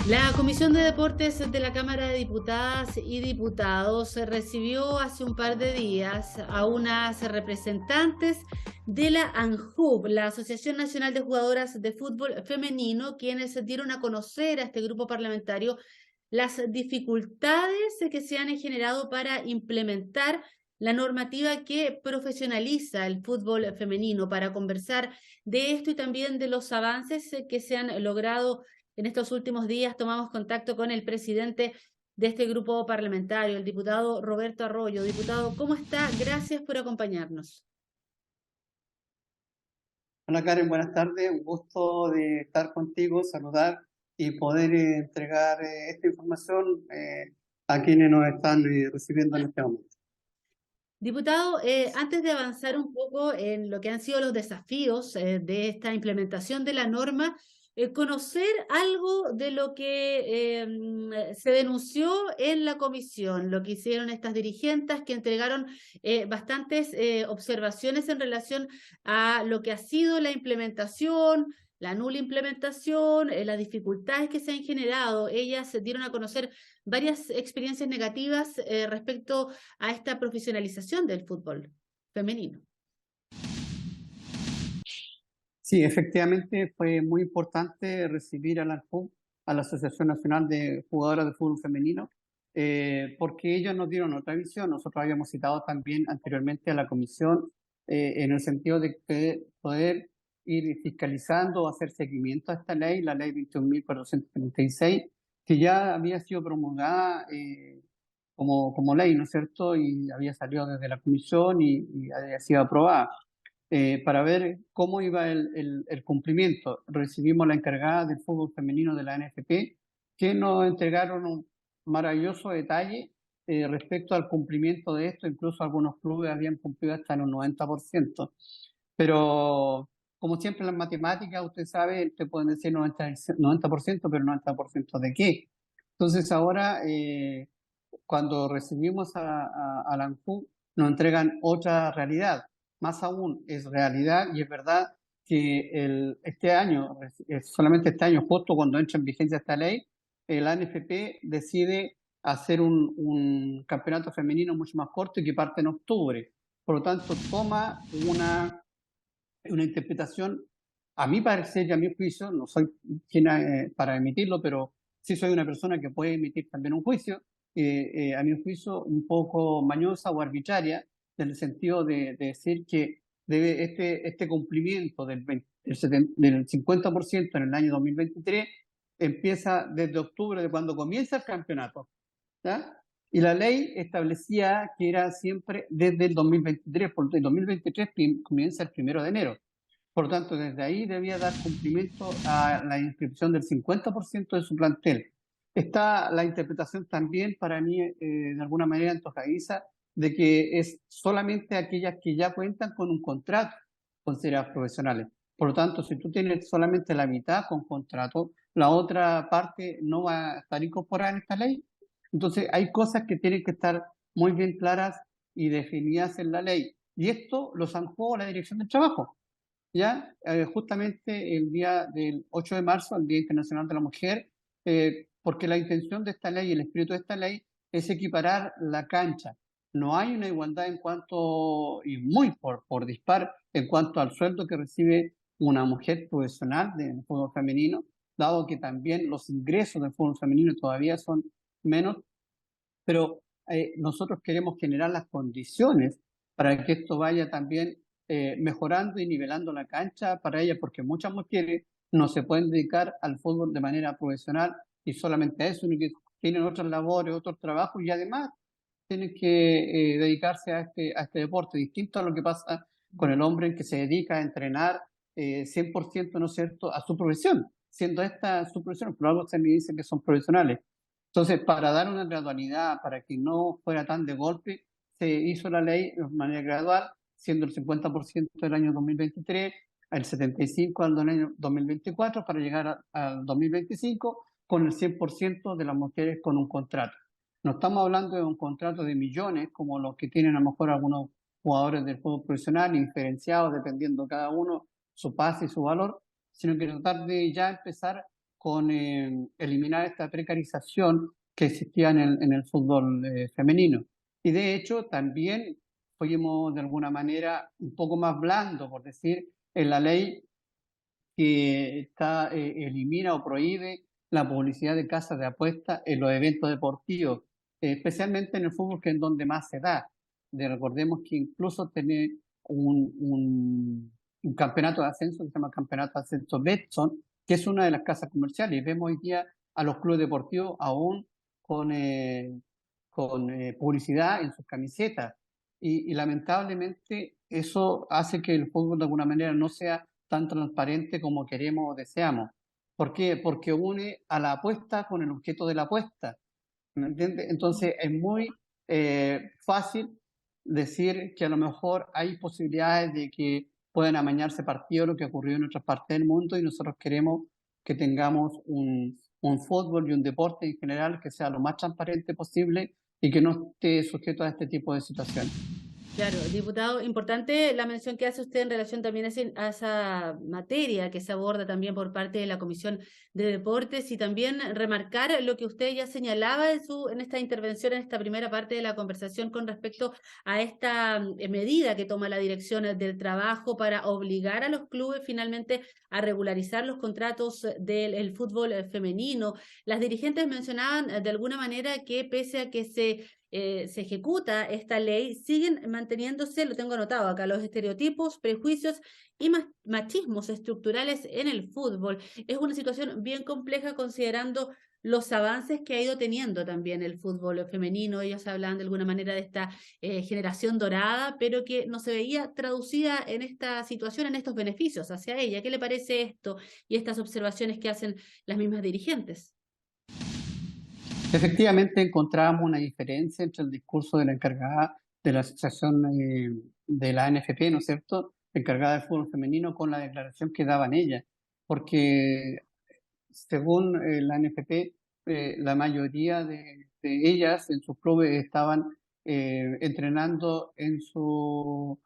La Comisión de Deportes de la Cámara de Diputadas y Diputados recibió hace un par de días a unas representantes de la ANJUB, la Asociación Nacional de Jugadoras de Fútbol Femenino, quienes dieron a conocer a este grupo parlamentario las dificultades que se han generado para implementar la normativa que profesionaliza el fútbol femenino, para conversar de esto y también de los avances que se han logrado en estos últimos días. Tomamos contacto con el presidente de este grupo parlamentario, el diputado Roberto Arroyo. Diputado, ¿cómo está? Gracias por acompañarnos. Hola Karen, buenas tardes. Un gusto de estar contigo, saludar y poder entregar esta información a quienes nos están recibiendo en este momento. Diputado, antes de avanzar un poco en lo que han sido los desafíos de esta implementación de la norma, conocer algo de lo que se denunció en la comisión, lo que hicieron estas dirigentes que entregaron bastantes observaciones en relación a lo que ha sido la implementación, la nula implementación, las dificultades que se han generado. Ellas se dieron a conocer varias experiencias negativas respecto a esta profesionalización del fútbol femenino. Sí, efectivamente fue muy importante recibir a la ANJUF, a la Asociación Nacional de Jugadoras de Fútbol Femenino, porque ellos nos dieron otra visión. Nosotros habíamos citado también anteriormente a la comisión en el sentido de que poder ir fiscalizando o hacer seguimiento a esta ley, la ley 21.436, que ya había sido promulgada como ley, ¿no es cierto? Y había salido desde la comisión y había sido aprobada para ver cómo iba el cumplimiento. Recibimos la encargada del fútbol femenino de la NFP, que nos entregaron un maravilloso detalle respecto al cumplimiento de esto. Incluso algunos clubes habían cumplido hasta en un 90%. Pero, como siempre en las matemáticas, usted sabe, te pueden decir 90%, pero 90% ¿de qué? Entonces ahora, cuando recibimos a la ANJU, nos entregan otra realidad. Más aún, es realidad y es verdad que este año, solamente este año, justo cuando entra en vigencia esta ley, la ANFP decide hacer un campeonato femenino mucho más corto y que parte en octubre. Por lo tanto, toma una interpretación, a mi parecer y a mi juicio, no soy quien para emitirlo, pero sí soy una persona que puede emitir también un juicio, a mi juicio un poco mañosa o arbitraria, en el sentido de decir que debe este cumplimiento del 50% en el año 2023 empieza desde octubre, de cuando comienza el campeonato, ¿ya? Y la ley establecía que era siempre desde el 2023, porque el 2023 comienza el 1 de enero. Por lo tanto, desde ahí debía dar cumplimiento a la inscripción del 50% de su plantel. Está la interpretación también para mí, de alguna manera antojadiza, de que es solamente aquellas que ya cuentan con un contrato consideradas profesionales. Por lo tanto, si tú tienes solamente la mitad con contrato, la otra parte no va a estar incorporada en esta ley. Entonces, hay cosas que tienen que estar muy bien claras y definidas en la ley. Y esto lo zanjó la Dirección del Trabajo. Ya, justamente el día del 8 de marzo, el Día Internacional de la Mujer, porque la intención de esta ley, el espíritu de esta ley, es equiparar la cancha. No hay una igualdad en cuanto, y muy por dispar, en cuanto al sueldo que recibe una mujer profesional del fútbol femenino, dado que también los ingresos del fútbol femenino todavía son menos, pero nosotros queremos generar las condiciones para que esto vaya también mejorando y nivelando la cancha para ellas, porque muchas mujeres no se pueden dedicar al fútbol de manera profesional y solamente a eso, sino que tienen otras labores, otros trabajos y además tienen que dedicarse a este deporte, distinto a lo que pasa con el hombre en que se dedica a entrenar 100%, ¿no es cierto?, a su profesión, siendo esta su profesión, por algo se me dice que son profesionales. Entonces, para dar una gradualidad, para que no fuera tan de golpe, se hizo la ley de manera gradual, siendo el 50% del año 2023, el 75% al año 2024, para llegar al 2025 con el 100% de las mujeres con un contrato. No estamos hablando de un contrato de millones, como los que tienen a lo mejor algunos jugadores del fútbol profesional, diferenciados dependiendo cada uno su pase y su valor, sino que tratar de ya empezar con eliminar esta precarización que existía en el fútbol femenino. Y de hecho también fuimos de alguna manera un poco más blando, por decir, en la ley que elimina o prohíbe la publicidad de casas de apuestas en los eventos deportivos, especialmente en el fútbol, que es donde más se da. Recordemos que incluso tener un campeonato de ascenso que se llama Campeonato de Ascenso Betson, que es una de las casas comerciales. Y vemos hoy día a los clubes deportivos aún con publicidad en sus camisetas. Y lamentablemente eso hace que el fútbol de alguna manera no sea tan transparente como queremos o deseamos. ¿Por qué? Porque une a la apuesta con el objeto de la apuesta. ¿Me entiendes? Entonces es muy fácil decir que a lo mejor hay posibilidades de que puedan amañarse partidos, lo que ocurrió en otras partes del mundo, y nosotros queremos que tengamos un fútbol y un deporte en general que sea lo más transparente posible y que no esté sujeto a este tipo de situaciones. Claro, diputado, importante la mención que hace usted en relación también a esa materia que se aborda también por parte de la Comisión de Deportes y también remarcar lo que usted ya señalaba en esta intervención, en esta primera parte de la conversación con respecto a esta medida que toma la Dirección del Trabajo para obligar a los clubes finalmente a regularizar los contratos del fútbol femenino. Las dirigentes mencionaban de alguna manera que pese a que se ejecuta esta ley, siguen manteniéndose, lo tengo anotado acá, los estereotipos, prejuicios y machismos estructurales en el fútbol. Es una situación bien compleja considerando los avances que ha ido teniendo también el fútbol femenino. Ellos hablaban de alguna manera de esta generación dorada, pero que no se veía traducida en esta situación, en estos beneficios hacia ella. ¿Qué le parece esto y estas observaciones que hacen las mismas dirigentes? Efectivamente, encontramos una diferencia entre el discurso de la encargada de la asociación de la NFP, ¿no es cierto?, encargada del fútbol femenino, con la declaración que daban ella, porque según la NFP, la mayoría de ellas en sus clubes estaban entrenando en sus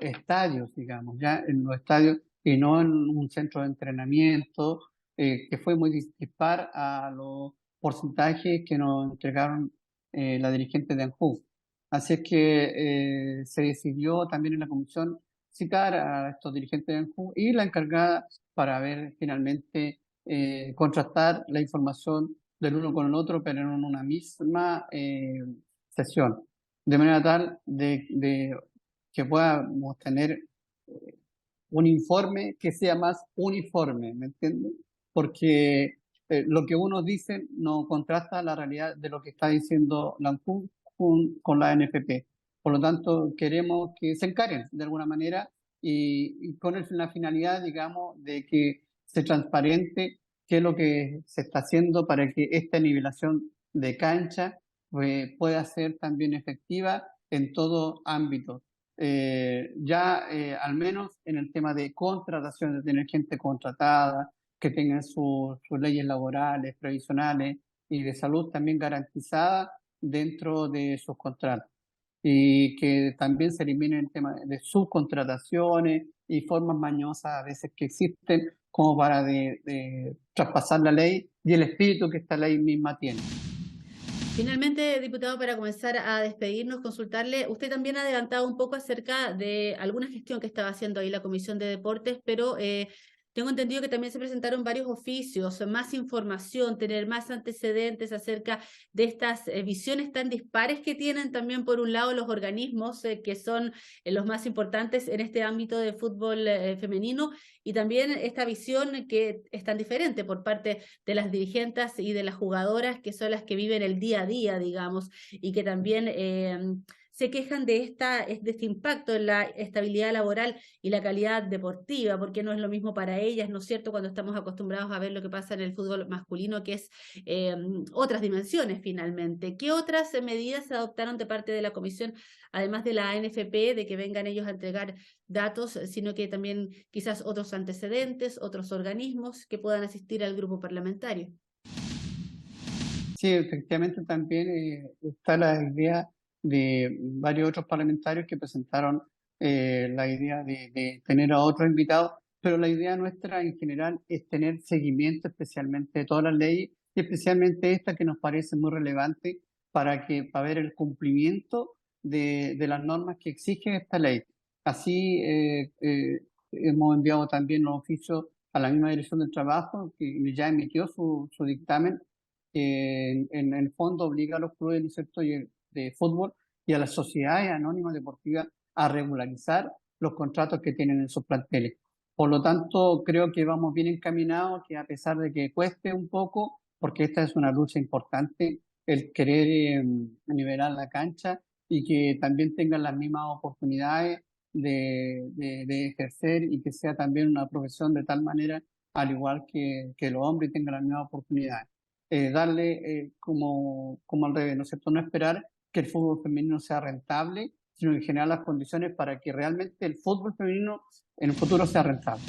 estadios, digamos, ya en los estadios y no en un centro de entrenamiento, que fue muy dispar a los porcentajes que nos entregaron la dirigente de ANJU. Así es que se decidió también en la comisión citar a estos dirigentes de ANJU y la encargada para ver finalmente contrastar la información del uno con el otro, pero en una misma sesión, de manera tal de que podamos tener un informe que sea más uniforme, ¿me entiendes? Porque lo que uno dice no contrasta la realidad de lo que está diciendo la ANCUM con la NFP. Por lo tanto, queremos que se encaren de alguna manera y con la finalidad, digamos, de que se transparente qué es lo que se está haciendo para que esta nivelación de cancha pueda ser también efectiva en todo ámbito. Al menos en el tema de contratación, de tener gente contratada, que tengan sus leyes laborales, previsionales y de salud también garantizadas dentro de sus contratos. Y que también se elimine el tema de subcontrataciones y formas mañosas a veces que existen como para de traspasar la ley y el espíritu que esta ley misma tiene. Finalmente, diputado, para comenzar a despedirnos, consultarle, usted también ha adelantado un poco acerca de alguna gestión que estaba haciendo ahí la Comisión de Deportes, pero tengo entendido que también se presentaron varios oficios, más información, tener más antecedentes acerca de estas visiones tan dispares que tienen también, por un lado, los organismos que son los más importantes en este ámbito de fútbol femenino, y también esta visión que es tan diferente por parte de las dirigentes y de las jugadoras, que son las que viven el día a día, digamos, y que también se quejan de este impacto en la estabilidad laboral y la calidad deportiva, porque no es lo mismo para ellas, ¿no es cierto?, cuando estamos acostumbrados a ver lo que pasa en el fútbol masculino, que es otras dimensiones finalmente. ¿Qué otras medidas se adoptaron de parte de la Comisión, además de la ANFP, de que vengan ellos a entregar datos, sino que también quizás otros antecedentes, otros organismos que puedan asistir al grupo parlamentario? Sí, efectivamente también está la idea de varios otros parlamentarios que presentaron la idea de tener a otros invitados pero la idea nuestra en general es tener seguimiento especialmente de todas las leyes y especialmente esta que nos parece muy relevante para ver el cumplimiento de las normas que exige esta ley. Así hemos enviado también los oficios a la misma Dirección del Trabajo, que ya emitió su dictamen, que en el fondo obliga a los clubes, ¿no es cierto?, de fútbol y a las sociedades anónimas deportivas a regularizar los contratos que tienen en sus planteles. Por lo tanto, creo que vamos bien encaminados, que a pesar de que cueste un poco, porque esta es una lucha importante, el querer nivelar la cancha y que también tengan las mismas oportunidades de ejercer y que sea también una profesión de tal manera, al igual que los hombres tengan las mismas oportunidades. Darle como al revés, ¿no es cierto? No esperar que el fútbol femenino sea rentable, sino en generar las condiciones para que realmente el fútbol femenino en el futuro sea rentable.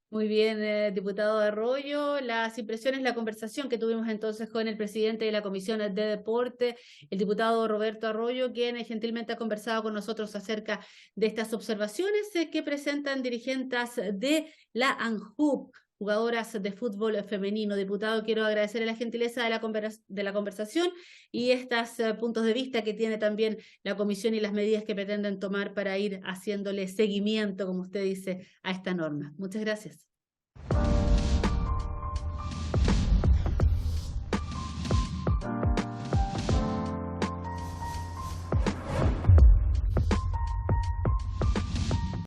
Muy bien, diputado Arroyo, las impresiones, la conversación que tuvimos entonces con el presidente de la Comisión de Deporte, el diputado Roberto Arroyo, quien gentilmente ha conversado con nosotros acerca de estas observaciones que presentan dirigentes de la ANJUP, jugadoras de fútbol femenino. Diputado, quiero agradecerle la gentileza de la conversación y estos puntos de vista que tiene también la comisión y las medidas que pretenden tomar para ir haciéndole seguimiento, como usted dice, a esta norma. Muchas gracias.